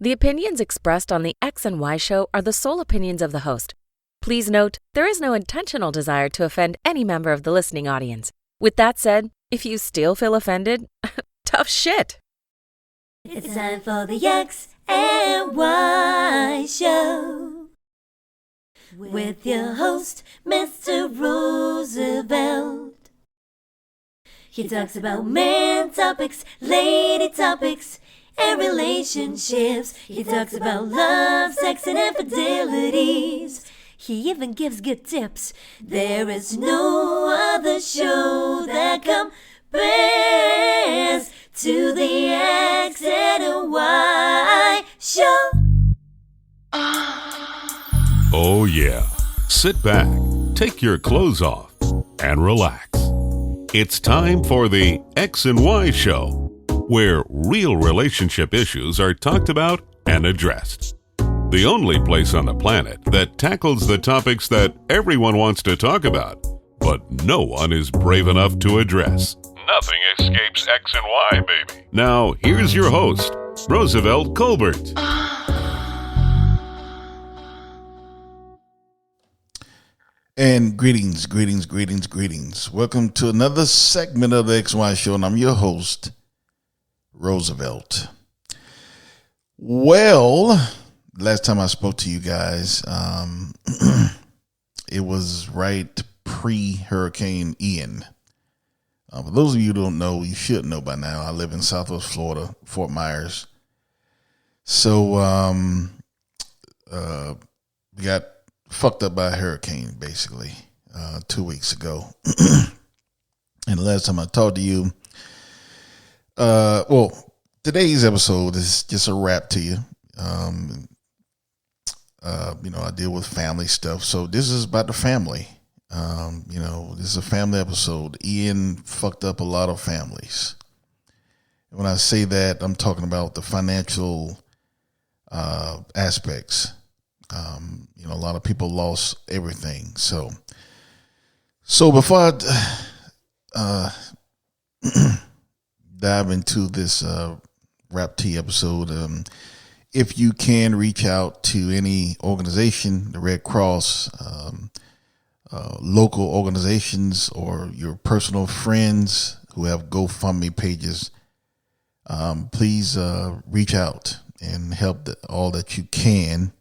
The opinions expressed on the X and Y show are the sole opinions of the host. Please note, there is no intentional desire to offend any member of the listening audience. With that said, if you still feel offended, tough shit. It's time for the X and Y show with your host, Mr. Roosevelt. He talks about man topics, lady topics, and relationships. He talks about love, sex, and infidelities. He even gives good tips. There is no other show that compares to the X and Y show. Oh yeah. Sit back, take your clothes off, and relax. It's time for the X and Y show, where real relationship issues are talked about and addressed. The only place on the planet that tackles the topics that everyone wants to talk about, but no one is brave enough to address. Nothing escapes X and Y, baby. Now, here's your host, Roosevelt Colbert. And greetings. Welcome to another segment of the XY Show, and I'm your host, Roosevelt. Well, last time I spoke to you guys, it was right pre-Hurricane Ian. For those of you who don't know, you should know by now, I live in Southwest Florida, Fort Myers. So we got fucked up by a hurricane, basically, 2 weeks ago. And the last time I talked to you, today's episode is just a wrap to you. I deal with family stuff, so this is about the family. This is a family episode. Ian fucked up a lot of families. When I say that, I'm talking about the financial aspects. A lot of people lost everything. So before I dive into this Rap Tea episode, if you can reach out to any organization, the Red Cross, local organizations, or your personal friends who have GoFundMe pages, please reach out and help all that you can.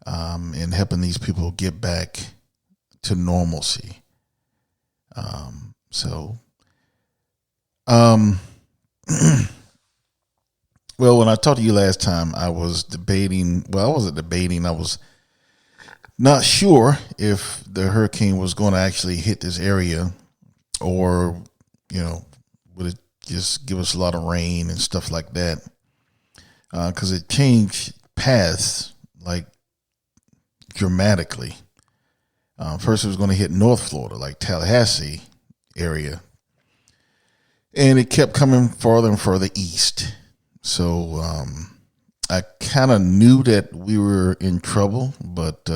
And helping these people get back to normalcy. Well, when I talked to you last time, I was debating. Well, I wasn't debating. I was not sure if the hurricane was going to actually hit this area, or would it just give us a lot of rain and stuff like that? Because it changed paths like dramatically. First it was going to hit North Florida, like Tallahassee area, and it kept coming farther and further east. So I kind of knew that we were in trouble, but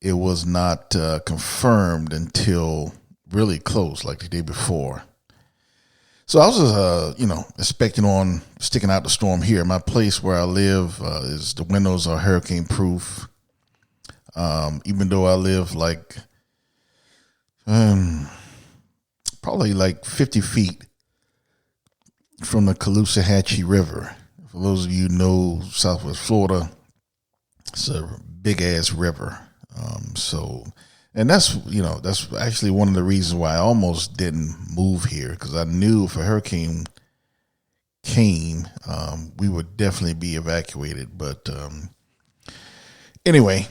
it was not confirmed until really close, like the day before. So I was, expecting on sticking out the storm here. My place where I live is the windows are hurricane proof. Even though I live like probably like 50 feet from the Caloosahatchee River. For those of you who know Southwest Florida, it's a big ass river. And that's actually one of the reasons why I almost didn't move here, because I knew if a hurricane came, we would definitely be evacuated. But anyway,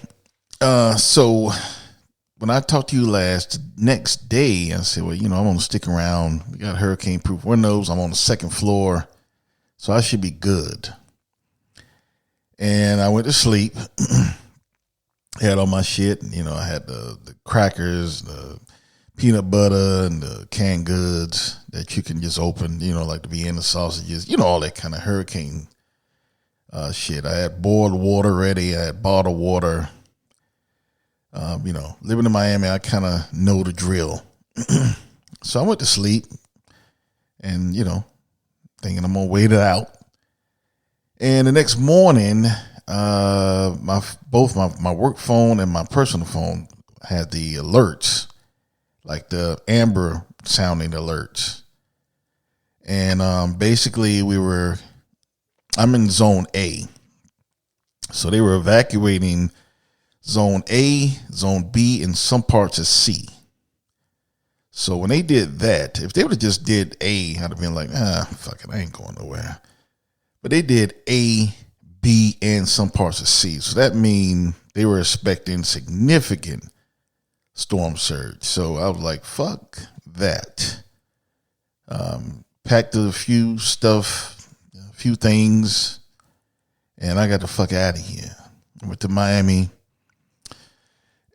so when I talked to you next day, I said, well, I'm going to stick around. We got hurricane proof windows. I'm on the second floor, so I should be good. And I went to sleep. Had all my shit, and I had the crackers, the peanut butter, and the canned goods that you can just open, like the Vienna sausages, all that kind of hurricane shit. I had boiled water ready. I had bottled water. Living in Miami, I kind of know the drill. So I went to sleep and, thinking I'm going to wait it out. And the next morning, both my work phone and my personal phone had the alerts, like the amber sounding alerts. And basically I'm in zone A. So they were evacuating zone A, zone B, and some parts of C. So when they did that, if they would have just did A, I'd have been like, fuck it, I ain't going nowhere. But they did A, B, and some parts of C. So that means they were expecting significant storm surge. So I was like, fuck that. Packed a few things, and I got the fuck out of here. I went to Miami,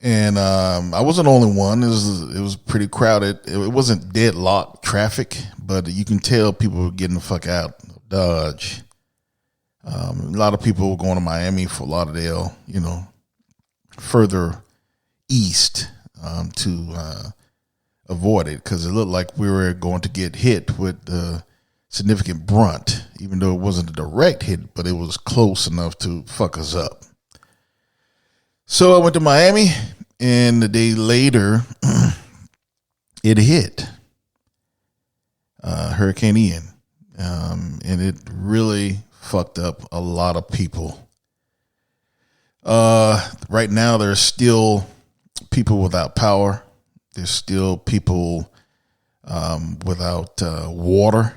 and I wasn't the only one. It was pretty crowded. It wasn't deadlocked traffic, but you can tell people were getting the fuck out of Dodge. A lot of people were going to Miami, Fort Lauderdale, further east to avoid it, because it looked like we were going to get hit with significant brunt, even though it wasn't a direct hit, but it was close enough to fuck us up. So I went to Miami, and the day later, it hit Hurricane Ian, and it really fucked up a lot of people. Right now, there's still people without power. There's still people without water.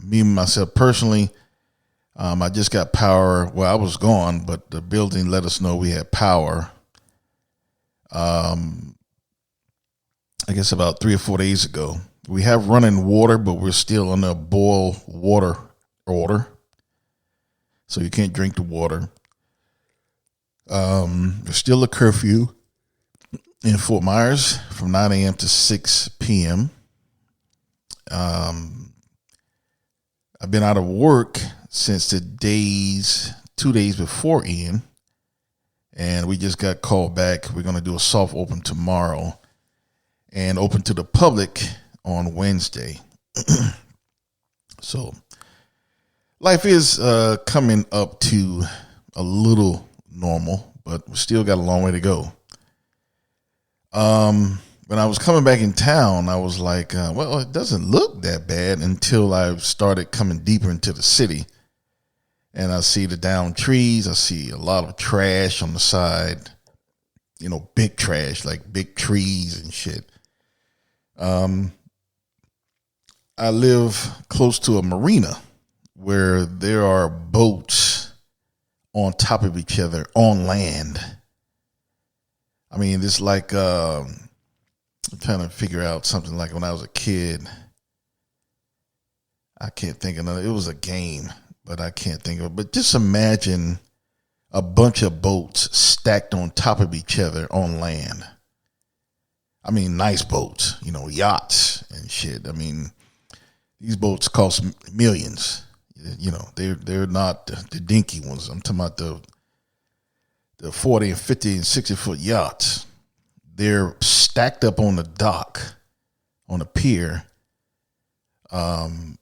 Me, myself, personally, I just got power. Well, I was gone, but the building let us know we had power. I guess about 3 or 4 days ago. We have running water, but we're still under a boil water order. So you can't drink the water. There's still a curfew in Fort Myers from 9 a.m. to 6 p.m. I've been out of work since 2 days before Ian, and we just got called back. We're going to do a soft open tomorrow and open to the public on Wednesday. So life is coming up to a little normal, but we still got a long way to go. When I was coming back in town, I was like, well, it doesn't look that bad until I started coming deeper into the city. And I see the downed trees. I see a lot of trash on the side, big trash, like big trees and shit. I live close to a marina where there are boats on top of each other on land. I mean, it's like, I'm trying to figure out something like when I was a kid. I can't think of it. It was a game, but I can't think of it. But just imagine a bunch of boats stacked on top of each other on land. I mean, nice boats, yachts and shit. I mean, these boats cost millions. They're not the dinky ones. I'm talking about the 40 and 50 and 60 foot yachts. They're stacked up on the dock, on the pier, on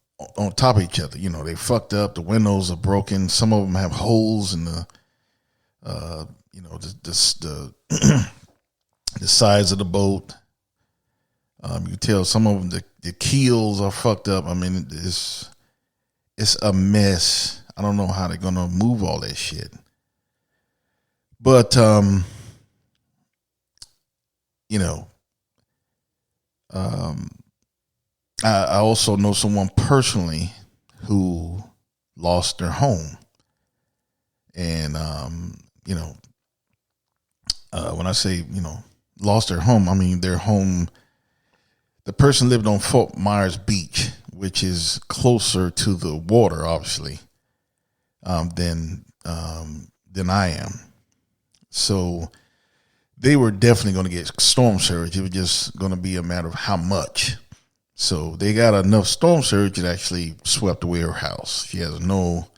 top of each other. They fucked up. The windows are broken. Some of them have holes in the the sides of the boat. You can tell some of them, the keels are fucked up. I mean, it's a mess. I don't know how they're going to move all that shit. But, I also know someone personally who lost their home. And, when I say, lost their home, I mean their home. The person lived on Fort Myers Beach, which is closer to the water, obviously, than I am. So they were definitely going to get storm surge. It was just going to be a matter of how much. So they got enough storm surge that actually swept away her house. She has no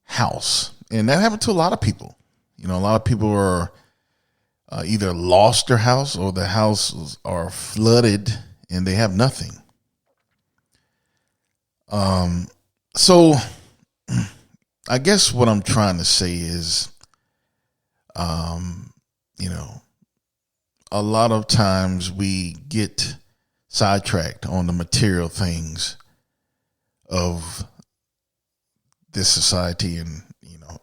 house. And that happened to a lot of people. A lot of people are either lost their house or the houses are flooded and they have nothing. So I guess what I'm trying to say is, you know, a lot of times we get sidetracked on the material things of this society and,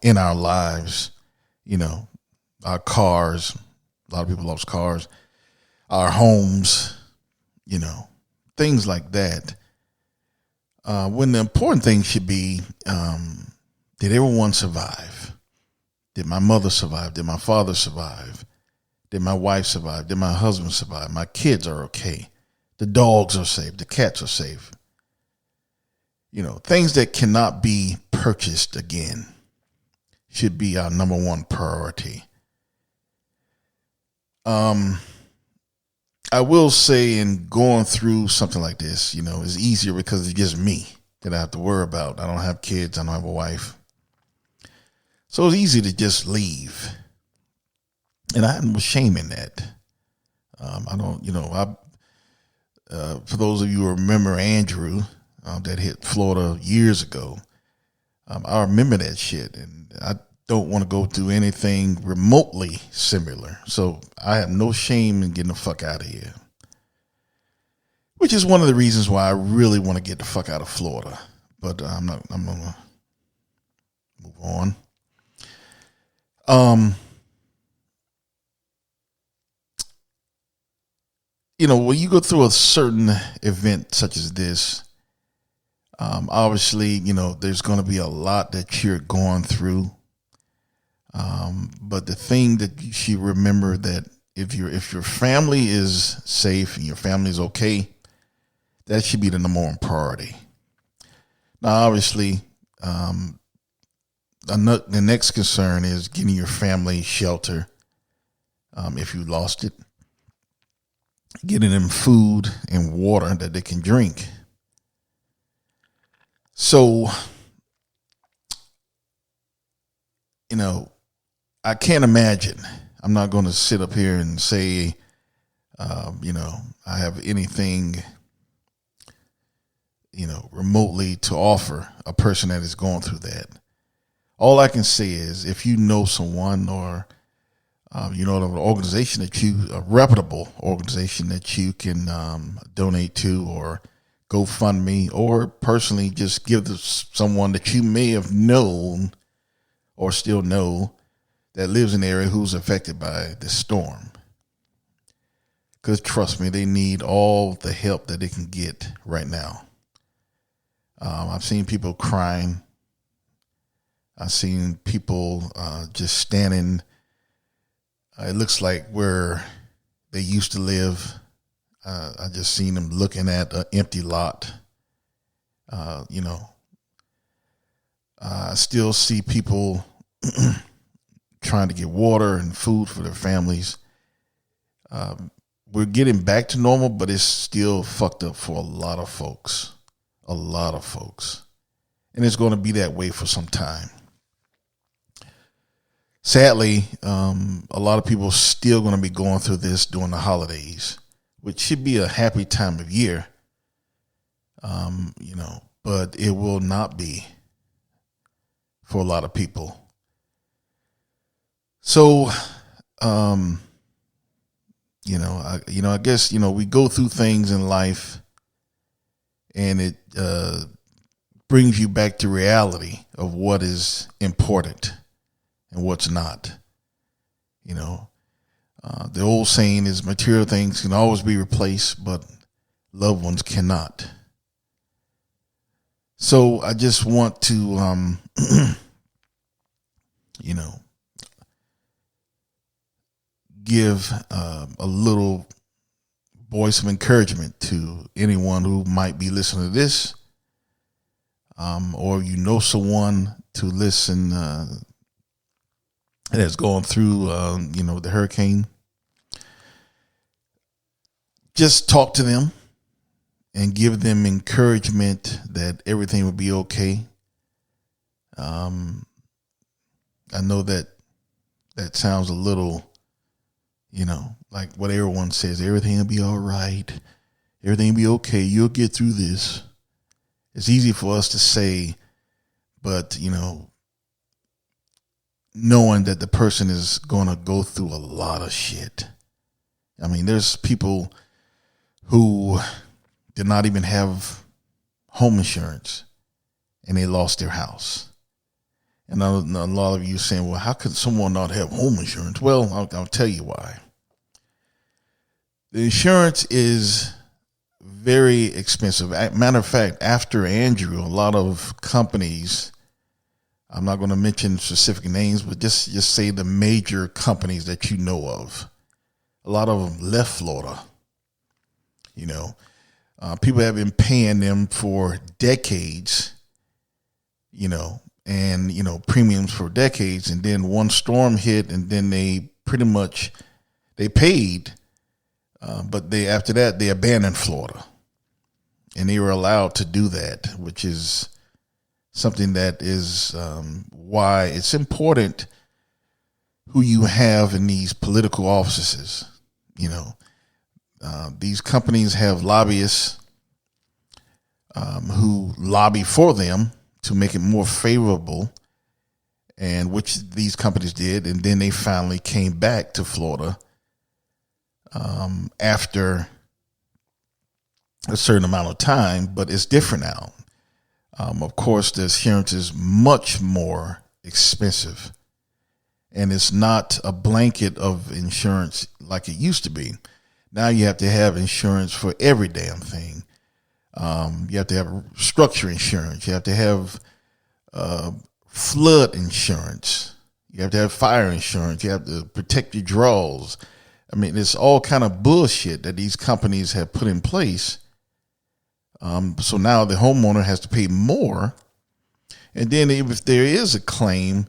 in our lives, our cars. A lot of people love cars, our homes, things like that. When the important thing should be, did everyone survive? Did my mother survive? Did my father survive? Did my wife survive? Did my husband survive? My kids are okay. The dogs are safe. The cats are safe. Things that cannot be purchased again should be our number one priority. I will say, in going through something like this, it's easier because it's just me that I have to worry about. I don't have kids. I don't have a wife. So it's easy to just leave. And I have no shame in that. I don't, for those of you who remember Andrew, that hit Florida years ago, I remember that shit. And I don't want to go through anything remotely similar. So I have no shame in getting the fuck out of here. Which is one of the reasons why I really want to get the fuck out of Florida. But I'm going to move on. When you go through a certain event such as this, obviously, there's going to be a lot that you're going through. But the thing that you should remember, that if your family is safe and your family is okay, that should be the number one priority. Now, obviously, the next concern is getting your family shelter. If you lost it, getting them food and water that they can drink. So, I can't imagine. I'm not going to sit up here and say, I have anything, remotely to offer a person that is going through that. All I can say is, if you know someone or, an organization a reputable organization that you can donate to, or GoFundMe, or personally just give to someone that you may have known or still know that lives in the area who's affected by this storm. Because trust me, they need all the help that they can get right now. I've seen people crying. I've seen people just standing. It looks like where they used to live. I just seen them looking at an empty lot. I still see people trying to get water and food for their families. We're getting back to normal, but it's still fucked up for a lot of folks. A lot of folks. And it's going to be that way for some time. Sadly, a lot of people are still going to be going through this during the holidays, which should be a happy time of year, but it will not be for a lot of people. So, I guess, we go through things in life, and it brings you back to reality of what is important and what's not. The old saying is, material things can always be replaced, but loved ones cannot. So I just want to, give a little voice of encouragement to anyone who might be listening to this, or someone to listen that has gone through, the hurricane. Just talk to them and give them encouragement that everything will be okay. I know that sounds a little, like what everyone says, everything will be all right. Everything will be okay. You'll get through this. It's easy for us to say, but, knowing that the person is going to go through a lot of shit. I mean, there's people who did not even have home insurance and they lost their house. And a lot of you saying, well, how could someone not have home insurance? Well, I'll tell you why. The insurance is very expensive. Matter of fact, after Andrew, a lot of companies, I'm not going to mention specific names, but just say the major companies that you know of. A lot of them left Florida. You know, people have been paying them for decades, you know, and, you know, premiums for decades. And then one storm hit and then they paid, but after that, they abandoned Florida. And they were allowed to do that, which is something that is why it's important who you have in these political offices. You know, these companies have lobbyists who lobby for them to make it more favorable, and which these companies did. And then they finally came back to Florida after a certain amount of time, but it's different now. Of course, the insurance is much more expensive, and it's not a blanket of insurance like it used to be. Now you have to have insurance for every damn thing. You have to have structure insurance. You have to have flood insurance. You have to have fire insurance. You have to protect your draws. I mean, it's all kind of bullshit that these companies have put in place. So now the homeowner has to pay more. And then if there is a claim,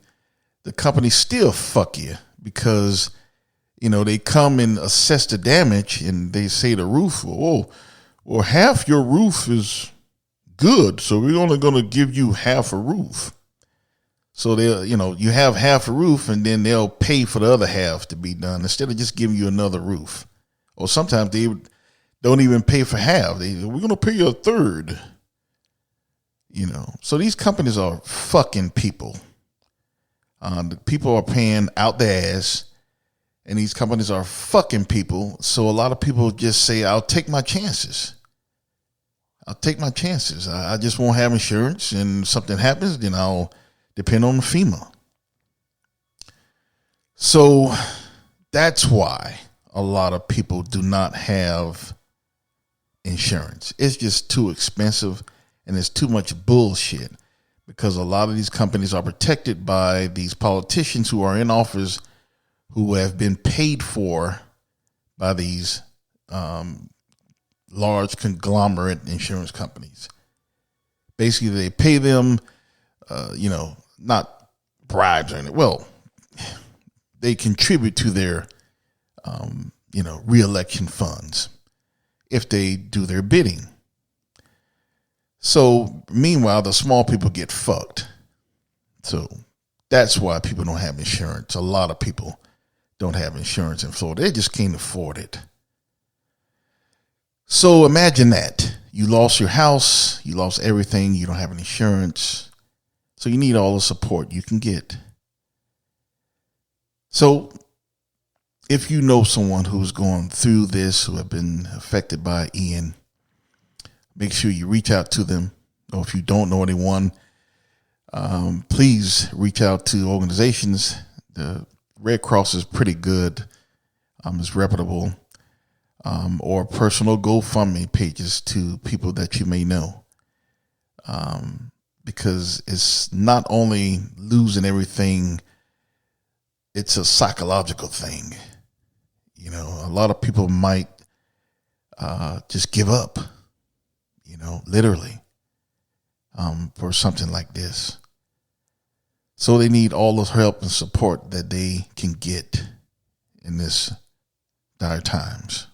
the company still fuck you because, you know, they come and assess the damage and they say the roof, well, half your roof is good, so we're only going to give you half a roof. So they'll, you know, you have half a roof and then they'll pay for the other half to be done instead of just giving you another roof. Or sometimes they don't even pay for half. We're going to pay you a third. You know, so these companies are fucking people. The people are paying out their ass, and these companies are fucking people. So a lot of people just say, I'll take my chances. I'll take my chances. I just won't have insurance, and if something happens, then I'll depend on FEMA. So that's why a lot of people do not have insurance. It's just too expensive, and it's too much bullshit because a lot of these companies are protected by these politicians who are in office who have been paid for by these large conglomerate insurance companies. Basically, they pay them, you know, not bribes or anything. Well, they contribute to their, you know, reelection funds if they do their bidding. So meanwhile, the small people get fucked. So that's why people don't have insurance. A lot of people don't have insurance in Florida. They just can't afford it. So imagine that. You lost your house, you lost everything, you don't have an insurance. So you need all the support you can get. So if you know someone who's going through this, who have been affected by Ian, make sure you reach out to them. Or if you don't know anyone, please reach out to organizations. The Red Cross is pretty good. It's reputable. Or personal GoFundMe pages to people that you may know. Because it's not only losing everything, it's a psychological thing. You know, a lot of people might just give up, you know, literally, for something like this. So they need all the help and support that they can get in this dire times.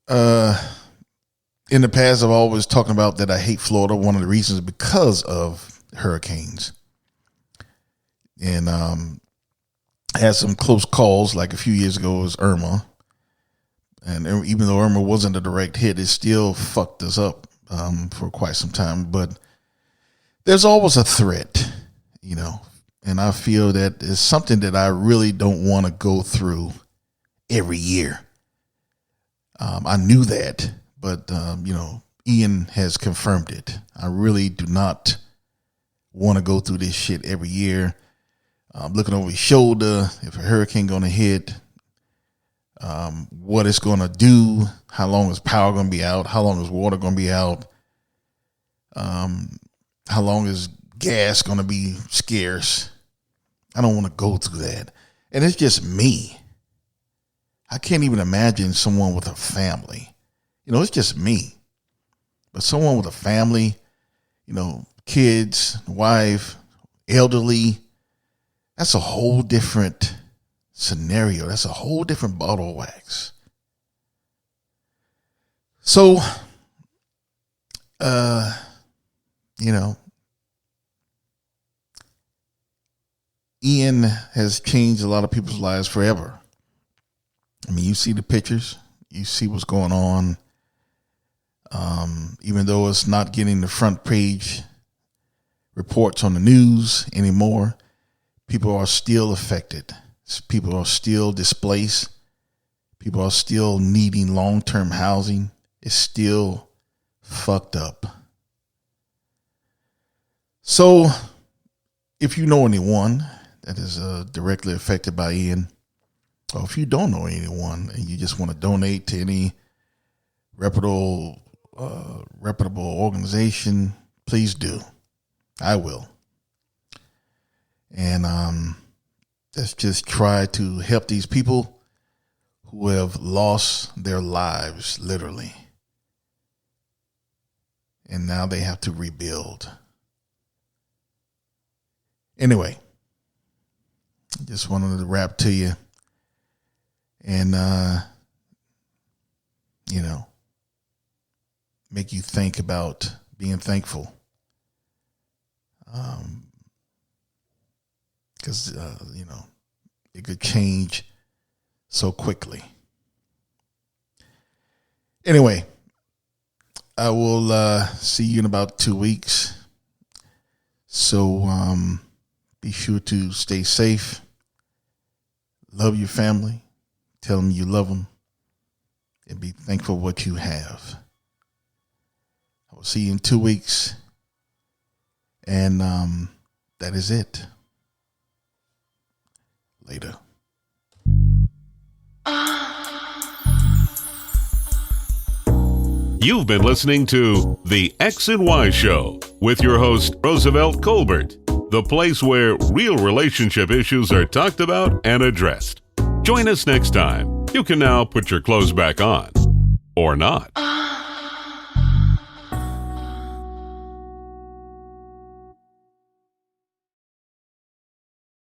In the past, I've always talking about that I hate Florida. One of the reasons is because of hurricanes. And I had some close calls, like a few years ago, it was Irma. And even though Irma wasn't a direct hit, it still fucked us up for quite some time. But there's always a threat. and I feel that it's something that I really don't want to go through every year. I knew that, but, Ian has confirmed it. I really do not want to go through this shit every year. Looking over his shoulder, if a hurricane going to hit, what it's going to do, how long is power going to be out, how long is water going to be out, how long is gas going to be scarce. I don't want to go through that. And it's just me. I can't even imagine someone with a family. It's just me. But someone with a family, kids, wife, elderly, that's a whole different scenario. That's a whole different bottle of wax. So, Ian has changed a lot of people's lives forever. I mean, you see the pictures, you see what's going on. Even though it's not getting the front page reports on the news anymore, people are still affected. People are still displaced. People are still needing long-term housing. It's still fucked up. So if you know anyone that is directly affected by Ian, or if you don't know anyone and you just want to donate to any reputable organization, please do. I will. And let's just try to help these people who have lost their lives, literally. And now they have to rebuild. Anyway, just wanted to rap to you. And, make you think about being thankful. Because, it could change so quickly. Anyway, I will see you in about 2 weeks. So be sure to stay safe. Love your family. Tell them you love them. And be thankful for what you have. I will see you in 2 weeks. And that is it. Later. You've been listening to The X and Y Show with your host, Roosevelt Colbert, the place where real relationship issues are talked about and addressed. Join us next time. You can now put your clothes back on. Or not.